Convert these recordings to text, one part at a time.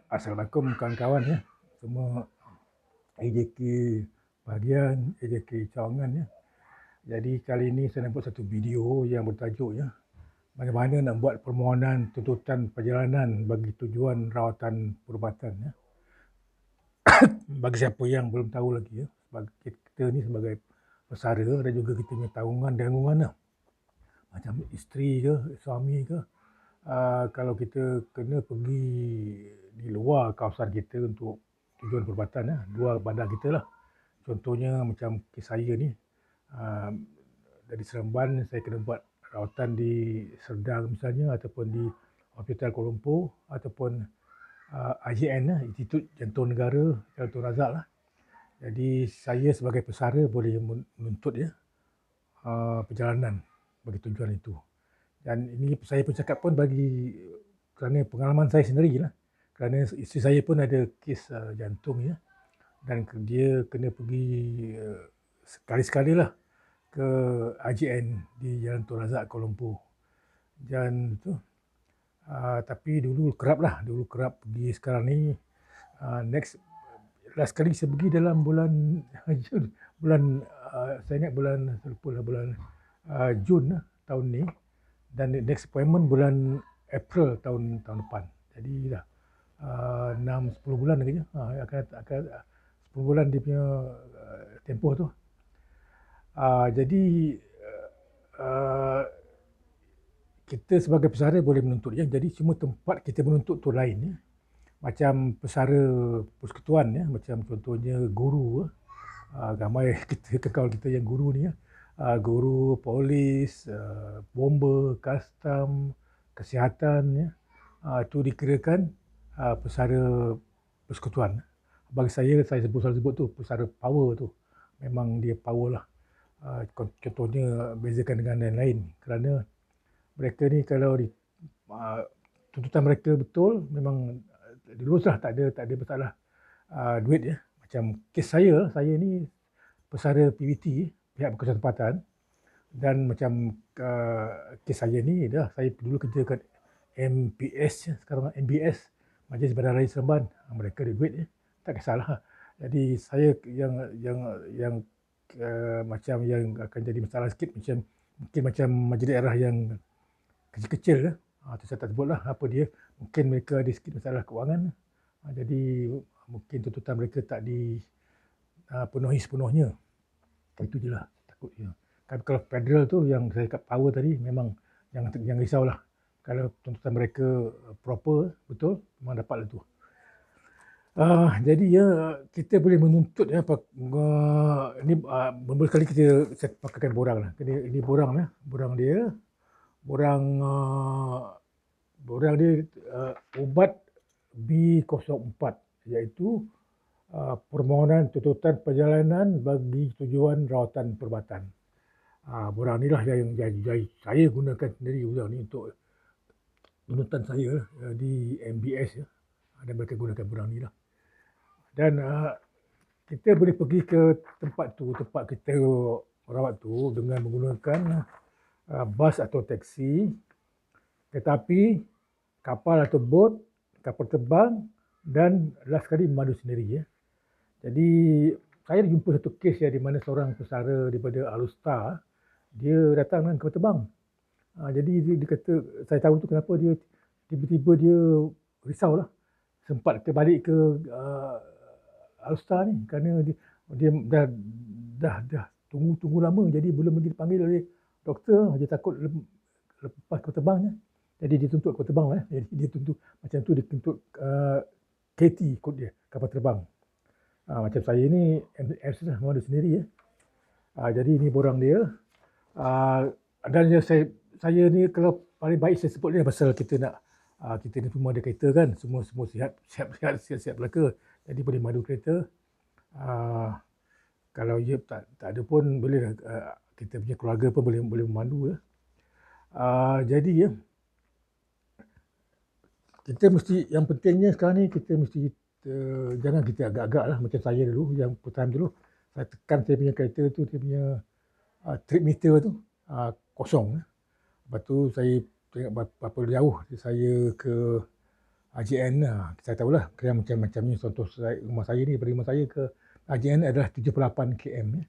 Assalamualaikum kawan-kawan ya. Semua AJK bahagian, AJK cawangan ya. Jadi kali ini saya nak buat satu video yang bertajuk ya, bagaimana nak buat permohonan tuntutan perjalanan bagi tujuan rawatan perubatan ya. Bagi siapa yang belum tahu lagi ya, kita ni sebagai pesara dan juga kita punya tanggungan lah. Macam isteri ke, suami ke, kalau kita kena pergi di luar kawasan kita untuk tujuan perubatan, luar bandar kita lah. Contohnya macam kes saya ni, dari Seremban saya kena buat rawatan di Serdang misalnya, ataupun di Hospital Kuala Lumpur, ataupun IJN lah, Institut Jantung Negara Tun Razak lah. Jadi saya sebagai pesara boleh menuntut ya perjalanan bagi tujuan itu. Dan ini saya pun cakap pun kerana pengalaman saya sendiri lah. Kerana isteri saya pun ada kes jantung ya. Dan dia kena pergi sekali-sekali lah ke IJN di Jalan Tun Razak, Kuala Lumpur. Dan tu, tapi dulu kerap pergi. Sekarang ni last kali saya pergi dalam bulan saya ingat bulan Jun lah, tahun ni. Dan next appointment bulan April tahun depan. Jadi dah 6-10 bulan lagi akan 10 bulan dia punya tempoh tu. Jadi kita sebagai pesara boleh menuntut ya. Jadi semua tempat kita menuntut tu lain ya. Macam pesara persekutuan ya, macam contohnya guru ramai kawan kita yang guru ni ya. Guru, polis, bomber, custom, kesihatan ya. Itu dikirakan pesara persekutuan. Bagi saya selalu sebut tu pesara power tu. Memang dia power lah. Contohnya bezakan dengan lain-lain. Kerana mereka ni kalau tuntutan mereka betul, memang lulus lah, tak ada masalah duit ya. Macam kes saya ni pesara PBT, pihak berkuasa tempatan. Dan macam kes saya ni dah, saya dulu kerja kat MPS, sekarang MBS, Majlis Bandaraya Seremban. Mereka ada duit ya, tak kisahlah. Jadi saya yang macam yang akan jadi masalah sikit, mungkin macam majlis daerah yang kecil-kecil lah. Saya tak sebut lah apa dia. Mungkin mereka ada sikit masalah kewangan. Jadi mungkin tuntutan mereka tak dipenuhi sepenuhnya. Itu je lah takutnya. Kalau federal tu yang saya kat power tadi, memang jangan risaulah. Kalau tuntutan mereka proper, betul, memang dapatlah tu. Jadi ya, kita boleh menuntut ya. Ini beberapa kali saya pakaikan borang lah. Ini borang ya, borang dia ubat B04, iaitu permohonan tuntutan perjalanan bagi tujuan rawatan perubatan. Borang ni lah yang saya gunakan sendiri borang ni untuk tuntutan saya di MBS ya. Dan mereka gunakan borang ni lah. Dan kita boleh pergi ke tempat kita rawat tu dengan menggunakan bas atau taksi, kereta api, kapal atau bot, kapal terbang, dan last sekali memandu sendiri ya. Jadi saya jumpa satu kes ya, di mana seorang pesara daripada Alustar, dia datang dengan kapal terbang. Jadi dia kata, saya tahu tu kenapa dia tiba-tiba dia risau lah, sempat balik ke Alustar ni kerana dia dah tunggu lama, jadi belum lagi dipanggil oleh doktor. Dia takut lepas kapal terbangnya, jadi dia tuntut kapal terbang lah. Jadi dia tuntut macam tu, dia tuntut KT, kod dia, kapal terbang. Macam saya ni MS lah, memang ada sendiri ya. Jadi ini borang dia. Dan saya ni kalau paling baik saya sebut dia pasal kita ni semua ada kereta kan, semua sihat belaka. Jadi boleh madu kereta. Kalau dia tak ada pun boleh kita punya keluarga pun boleh memandu ya. Jadi ya, kita mesti, yang pentingnya sekarang ni kita mesti jangan kita agak-agak lah. Macam saya dulu, yang pertama dulu saya tekan saya punya kereta tu, dia punya trip meter tu kosong. Lepas tu saya tengok berapa jauh saya ke AJN, saya tahulah kira macam-macamnya. Contoh rumah saya ni, daripada rumah saya ke AJN adalah 78 km.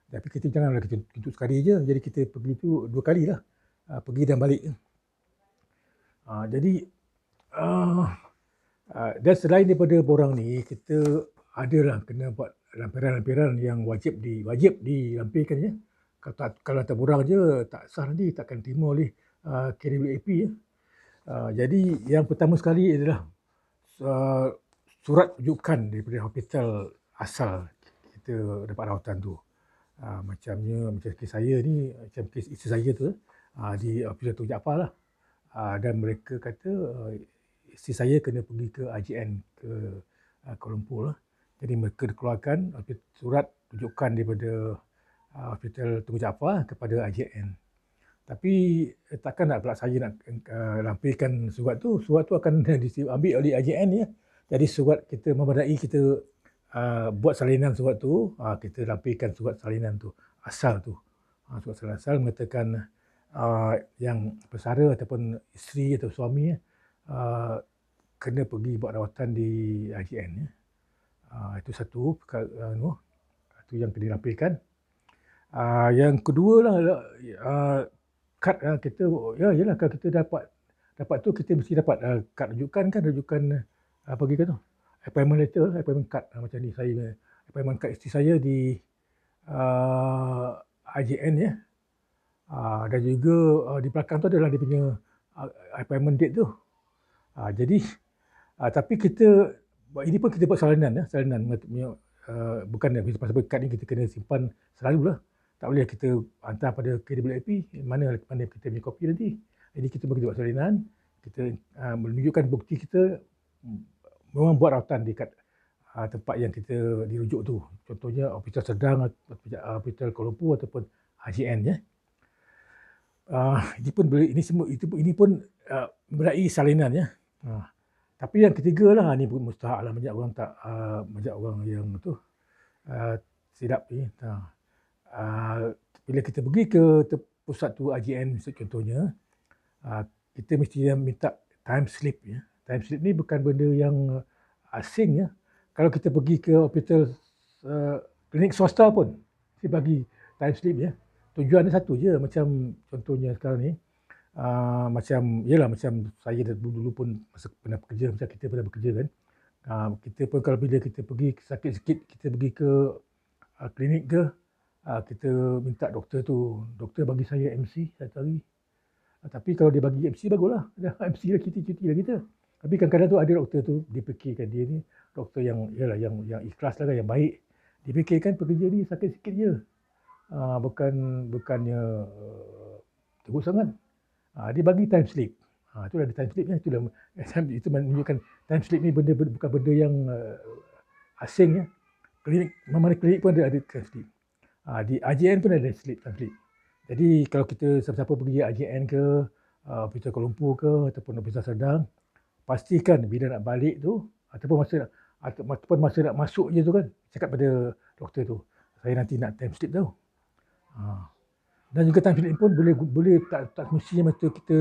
Tapi kita janganlah kita tuntut sekali je. Jadi kita pergi tu 2 kali lah. Pergi dan balik. Jadi dan selain daripada borang ni, kita adalah kena buat lampiran-lampiran yang wajib dilampirkan ya. Kalau tak borang je tak sah, nanti takkan terima oleh KWAP ya. Jadi yang pertama sekali adalah surat rujukan daripada hospital asal kita dapat rawatan tu. Macam kes saya ni, macam kes isteri saya tu di Hospital Tun Jaafar lah. Dan mereka kata isteri saya kena pergi ke AJN ke Kuala Lumpur lah. Jadi mereka dikeluarkan surat rujukan daripada Hospital Tun Jaafar kepada AJN. Tapi takkan nak pula saya nak lampirkan surat tu akan diambil oleh AJN ya. Jadi surat kita memadai, kita buat salinan surat tu, kita lampirkan surat salinan tu, asal tu. Surat salinan asal mengatakan yang pesara ataupun isteri atau suami kena pergi buat rawatan di AJN ya. Itu satu itu yang kena lampirkan. Yang kedua lah kad kita, yalah kalau kita dapat tu kita mesti dapat kad rujukan pergi ke tu, appointment letter, appointment card macam ni. Saya appointment card isteri saya di AJN ya. Dan juga di belakang tu adalah dia punya appointment date tu. Jadi tapi ini pun kita buat salinan bukan pasal kad ni kita kena simpan selalu lah. Tak boleh kita hantar pada KWAP, mana kita punya kopi nanti. Jadi kita buat salinan, kita menunjukkan bukti kita memang buat rawatan dekat tempat yang kita dirujuk tu. Contohnya Hospital Sedang, Hospital Kuala Lumpur ataupun AJN ya. Ini pun memadai salinan ya. Tapi yang ketiga lah, ni pun mustahak lah, banyak orang yang tu silap ni. Bila kita pergi ke pusat tu AJN contohnya, kita mesti minta time slip ya. Time slip ni bukan benda yang asing ya. Kalau kita pergi ke hospital klinik swasta pun dia bagi time slip ya. Tujuannya satu je, macam contohnya sekarang ni, macam saya dulu pun masa pernah bekerja, macam kita pernah bekerja kan. Kita pun kalau bila kita pergi sakit sikit, kita pergi ke klinik ke, kita minta doktor bagi saya MC satu hari. Tapi kalau dia bagi MC baguslah, MC lah cuti lah kita. Tapi kadang-kadang tu ada doktor tu dipikirkan dia ni doktor yang ikhlas lah kan, yang baik. Dipikirkan pekerja ni sakit sikit je. Bukannya teruk sangat. Dia bagi time slip. Itulah ada time slip ya. Itu menunjukkan time slip ni bukan benda yang asing ya. Mana klinik pun ada time slip. Di AJN pun ada time slip. Jadi kalau kita siapa-siapa pergi AJN ke Hospital Kuala Lumpur ke ataupun Hospital Sedang, pastikan bila nak balik tu ataupun masa nak masuk je tu kan, cakap pada doktor tu, saya nanti nak time slip tau. Dan juga time slip pun boleh tak mestinya masa kita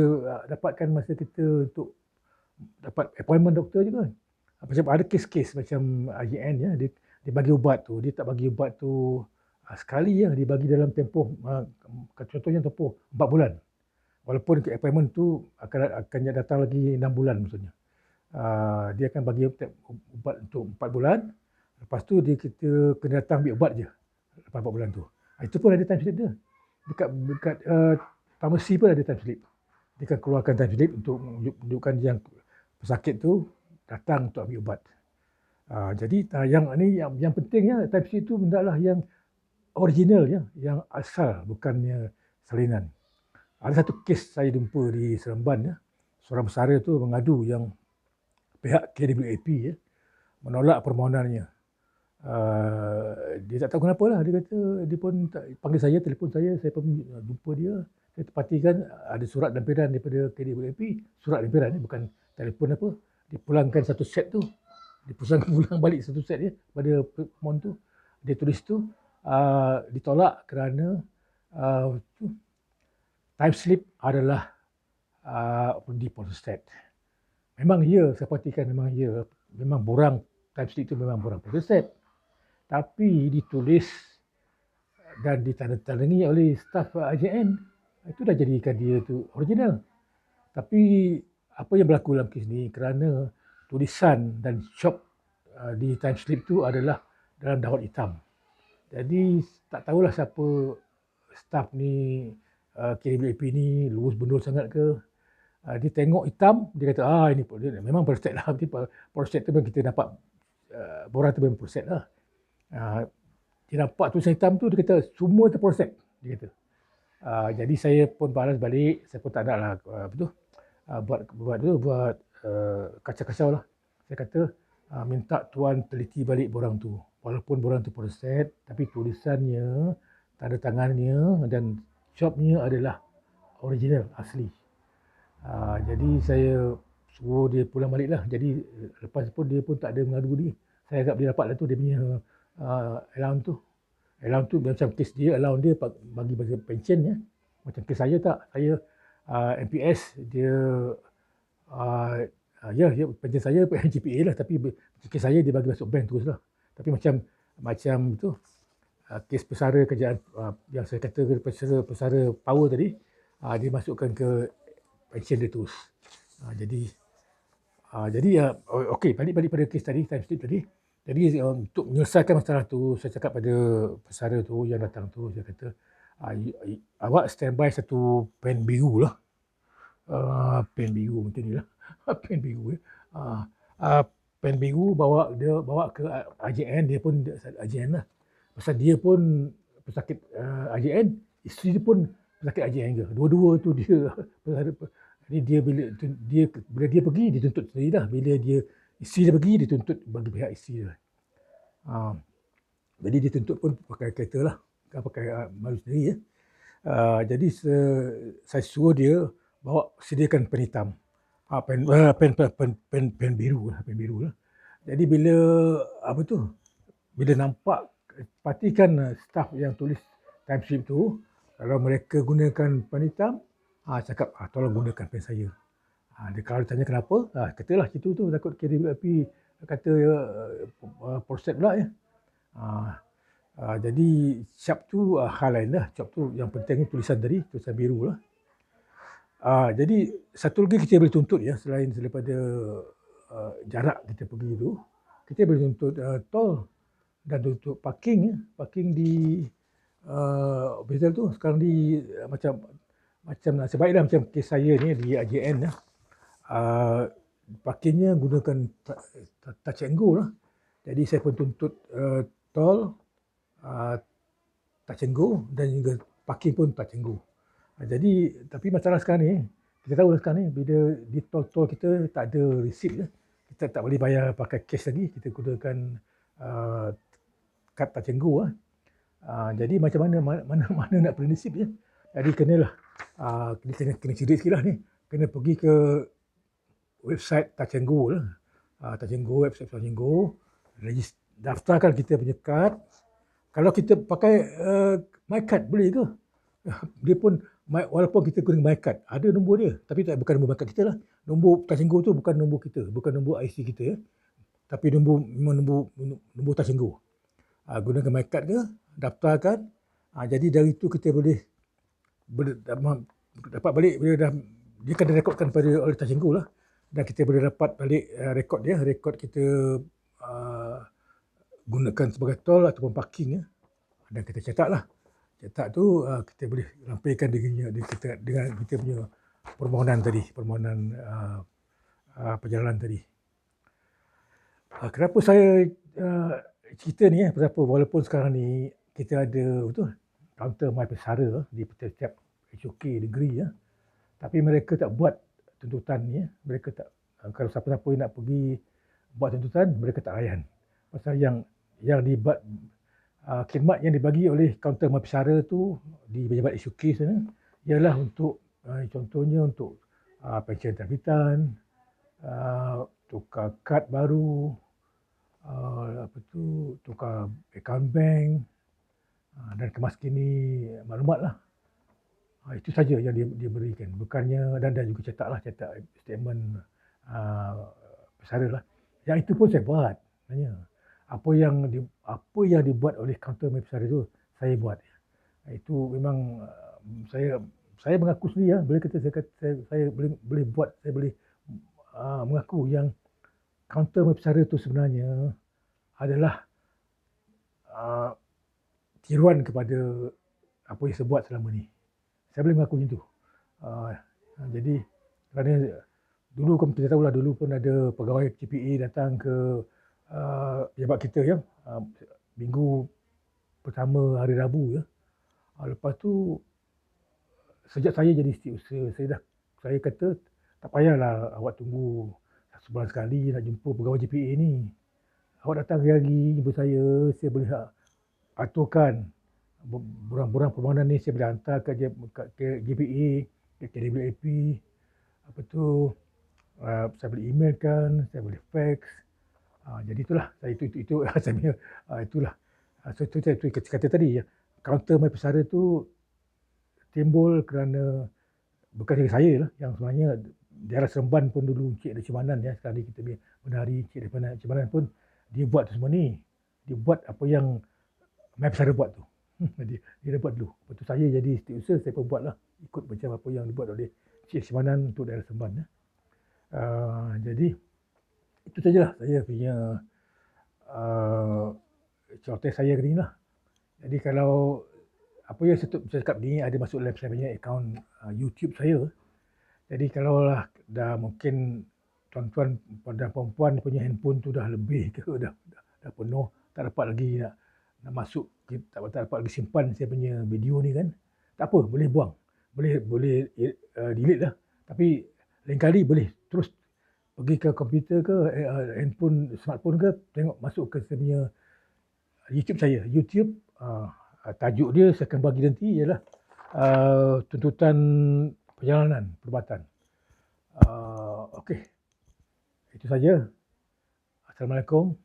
dapatkan masa kita untuk dapat appointment doktor juga kan. Macam ada kes-kes macam AJN ya, dia bagi ubat tu, dia tak bagi ubat tu sekali ya, dia bagi dalam tempoh contohnya tempoh 4 bulan. Walaupun appointment tu akan datang lagi 6 bulan maksudnya. Dia akan bagi ubat untuk 4 bulan. Lepas tu kita kena datang ambil ubat je lepas 4 bulan tu. Itu pun ada time slip dia. Dekat farmasi pun ada time slip. Dia akan keluarkan time slip untuk menunjukkan yang pesakit tu datang untuk ambil ubat. Jadi yang pentingnya time slip tu hendaklah yang original ya, yang asal, bukannya salinan. Ada satu kes saya jumpa di Seremban ya. Seorang pesara tu mengadu yang pihak KWAP ya menolak permohonannya. Dia tak tahu kenapa lah. Dia kata, dia pun panggil saya, telefon saya pun jumpa dia. Saya tepatikan ada surat lampiran daripada KWAP, surat lampiran bukan telefon apa. Dia pulangkan satu set tu. Dia pulang balik satu set dia pada pemohon tu. Dia tulis tu ditolak kerana time slip adalah di photostat. memang ya, saya pastikan memang ya, memang borang timesheet itu memang borang proses, tapi ditulis dan ditandatangani oleh staf AJN, itu dah jadikan dia tu original. Tapi apa yang berlaku dalam kes ni, kerana tulisan dan shop di timeslip tu adalah dalam dawat hitam. Jadi tak tahulah siapa staf ni, KWAP ni lurus bendul sangat ke. Dia tengok hitam, dia kata ini memang proses lah. Proses tu memang kita dapat, borang tu memang proses lah. Dia nampak tulisan hitam tu, dia kata semua terproses, dia kata. Jadi saya pun balas balik, saya pun tak nak lah buat kacau-kacau lah. Saya kata minta tuan teliti balik borang tu. Walaupun borang tu proses, tapi tulisannya, tanda tangannya dan shopnya adalah original, asli. Jadi saya suruh dia pulang balik lah. Jadi lepas pun dia pun tak ada mengadu ni. Saya agak boleh dapat lah tu dia punya allowance tu. Allowance tu macam kes dia, allowance dia bagi pension ya. Macam kes saya tak. Saya MPS dia ya pension saya GPA lah, tapi kes saya dia bagi masuk bank terus lah. Tapi macam tu kes pesara kerajaan yang saya kata pesara power tadi, dia masukkan ke pension dia terus. Jadi okey, balik pada kes tadi, timestamp tadi. Jadi untuk menyelesaikan masalah tu, saya cakap pada pesara tu yang datang tu, saya kata awak standby satu pen biru lah. Pen biru macam ni lah. Pen biru pen biru bawa ke AJN, dia pun AJN lah. Pasal dia pun pesakit AJN, isteri dia pun pesakit AJN ke. Dua-dua tu dia jadi dia bila dia pergi dia tuntut sendiri dah. Bila isteri dia pergi dia tuntut bagi pihak isteri dia. Jadi dia tuntut pun pakai kereta lah, pakai malu sendiri ya. Jadi saya suruh dia bawa sediakan pen hitam. Pen biru lah. Jadi bila bila nampak, pastikan staf yang tulis timesheet tu, kalau mereka gunakan pen hitam, cakap tolong gunakan pen saya. Dia kalau tanya kenapa, katalah situ tu takut KWAP kata proses pula ya. Jadi cap tu hal lain lah. Cap tu yang penting tulisan tadi, tulisan biru lah. Jadi satu lagi kita boleh tuntut ya, selain daripada jarak kita pergi tu, kita boleh tuntut tol dan tuntut parking ya. Parking di hospital tu sekarang di macam nasib baiklah macam kes saya ni di AJN ya. Parkingnya gunakan touch and go lah. Jadi saya pun tuntut tol, touch and go, dan juga parking pun touch and go. Jadi tapi masalah sekarang ni, kita tahu sekarang ni bila di tol kita tak ada resit ya. Kita tak boleh bayar pakai cash lagi, kita gunakan kad touch and go lah. Jadi macam mana nak print receipt ya. Jadi kenalah kena cerdik sikit lah ni. Kena pergi ke website Touch and Go lah. Touch and Go, website Touch and Go, daftarkan kita punya kad. Kalau kita pakai My Card boleh ke? Dia pun walaupun kita guna My Card, ada nombor dia, tapi bukan nombor My Card kita lah. Nombor Touch and Go tu bukan nombor kita, bukan nombor IC kita ya. Tapi nombor Touch and Go. Gunakan My Card ke, daftarkan. Jadi dari itu kita boleh dapat balik, dia akan direkodkan oleh Touch and Go lah. Dan kita boleh dapat balik rekod dia, rekod kita gunakan sebagai tol ataupun parking ya. Dan kita cetak lah. Cetak tu kita boleh lampaikan dengan kita punya permohonan tadi, permohonan perjalanan tadi. Kenapa saya cerita ni kenapa walaupun sekarang ni kita ada kaunter My Pesara di setiap HOK negeri ya, tapi mereka tak buat tuntutan ni ya. Mereka tak, kalau siapa-siapa yang nak pergi buat tuntutan, mereka tak layan. Pasal yang dibuat khidmat yang dibagi oleh kaunter My Pesara tu di pejabat HOK sana ialah untuk contohnya untuk pension terbitan, tukar kad baru, tukar akaun bank, dan kemaskini maklumat lah. Itu saja yang dia berikan. Bukannya dan juga cetak statement pesara lah. Yang itu pun saya buat sebenarnya. Apa yang dibuat oleh counter pesara itu saya buat. Itu memang saya mengaku sendiri ya, boleh kata saya boleh buat, saya boleh mengaku yang counter pesara itu sebenarnya adalah tiruan kepada apa yang saya buat selama ni. Saya boleh mengaku macam tu. Jadi kerana dulu kita tahulah, dulu pun ada pegawai KPA datang ke pejabat kita ya, minggu pertama hari Rabu ya. Lepas tu sejak saya jadi setiausaha, saya kata tak payahlah awak tunggu sebulan sekali nak jumpa pegawai JPA ni. Awak datang hari-hari jumpa saya boleh aturkan borang-borang permohonan ni, saya boleh hantar ke JPA, ke KWAP, apa tu, saya boleh emailkan, saya boleh fax. Jadi itulah, itu saya punya, itulah. So itu saya kata tadi ya, counter my pesara tu timbul kerana bukan dari saya lah, yang sebenarnya daerah Seremban pun dulu Encik Dari Cimanan ya, sekarang ni kita punya menari Encik Dari Cimanan pun dia buat tu semua ni. Dia buat apa yang my pesara buat tu. Dia buat dulu. Lepas tu saya jadi setiausaha, saya pun buat lah, ikut macam apa yang dibuat oleh Encik Cimanan untuk daerah Seremban ya. Jadi itu sajalah saya punya celoteh saya kali ni lah. Jadi kalau apa yang saya cakap ni ada masuk dalam saya punya akaun YouTube saya. Jadi kalau lah dah mungkin tuan-tuan dan puan-puan punya handphone tu dah lebih ke, dah penuh, tak dapat lagi nak masuk, tak dapat lagi simpan saya punya video ni kan, tak apa, boleh buang, boleh delete lah. Tapi lain kali boleh terus pergi ke komputer ke handphone, smartphone ke, tengok masuk ke saya punya YouTube saya. YouTube tajuk dia saya akan bagi nanti ialah tuntutan perjalanan perubatan. Okey, itu saja. Assalamualaikum,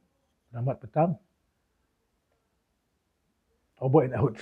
selamat petang. Over and out.